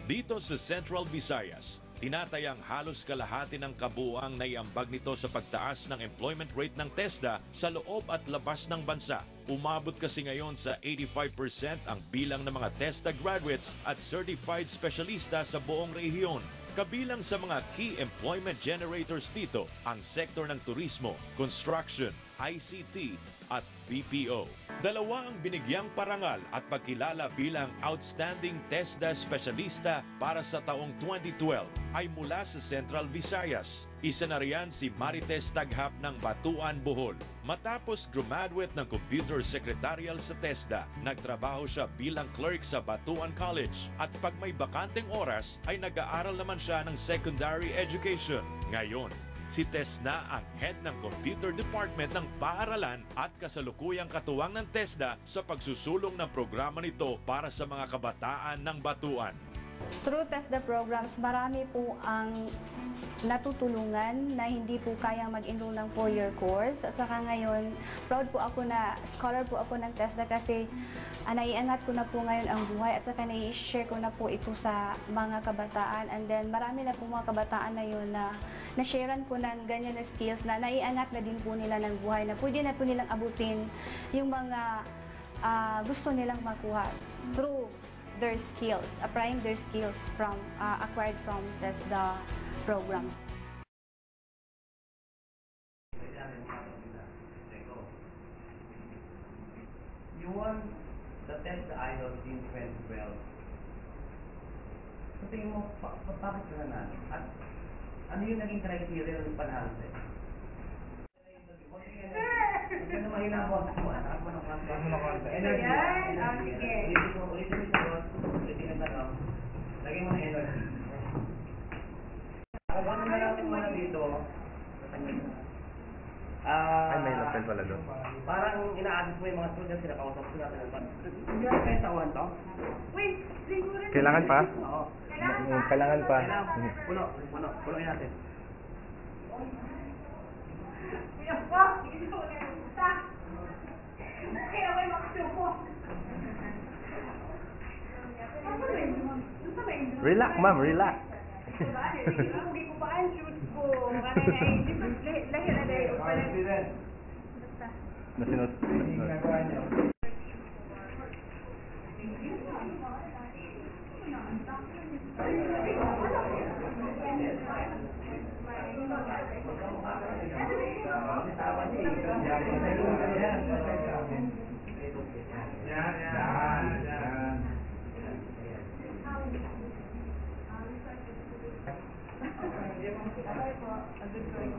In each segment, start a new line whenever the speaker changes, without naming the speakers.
Dito sa Central Visayas, tinatayang halos kalahati ng kabuuang naiambag nito sa pagtaas ng employment rate ng TESDA sa loob at labas ng bansa. Umabot kasi ngayon sa 85% ang bilang ng mga TESDA graduates at certified specialista sa buong rehiyon. Kabilang sa mga key employment generators dito ang sektor ng turismo, construction, ICT at BPO. Dalawa ang binigyang parangal at pagkilala bilang Outstanding TESDA Specialista para sa taong 2012 ay mula sa Central Visayas. Isa na riyan si Marites Taghap ng Batuan, Bohol. Matapos graduate ng Computer Secretarial sa TESDA, nagtrabaho siya bilang clerk sa Batuan College at pag may bakanteng oras ay nag-aaral naman siya ng secondary education. Ngayon, si Tesna ang head ng Computer Department ng paaralan at kasalukuyang katuwang ng TESDA sa pagsusulong ng programa nito para sa mga kabataan ng Batuan.
Through TESDA programs, marami po ang natutulungan na hindi po kayang mag-enroll ng 4-year course. At saka ngayon, proud po ako na scholar po ako ng TESDA kasi naiangat ko na po ngayon ang buhay at saka nai-share ko na po ito sa mga kabataan. And then marami na po mga kabataan na yun na na-sharean ko ng ganyan na skills na naiangat na din po nila ng buhay na pwede na po nilang abutin yung mga gusto nilang makuha through their skills, applying their skills from acquired from TESDA programs.
You won the TESDA Idol in 2012. Sa tingin mo, bakit ka na? At ano yung naging criteria ng panalo sa'yo? Huwag na mahina po. Ako ng kanta. Energy. Ulitin mo sagot. Ulitin mo tanong. Lagyan mo na energy. Kung ano na natin muna dito,
ay, may lapel pala doon.
parang ina-assist mo yung mga students, kinakausap ko natin. Hindi ay kayo sa one to?
Wait, siguro.
Kailangan pa?
Oo.
Kailangan pa.
Punuin natin.
Kuya po, hindi ko na yung isa. Kaya may makasuko.
Relax, ma'am, relax.
Hindi ko pa ang shoot ko. Lahi na dahil. Basta.
Nasinot.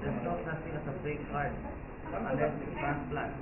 Just talk nothing as a break card. Unless it's transplant.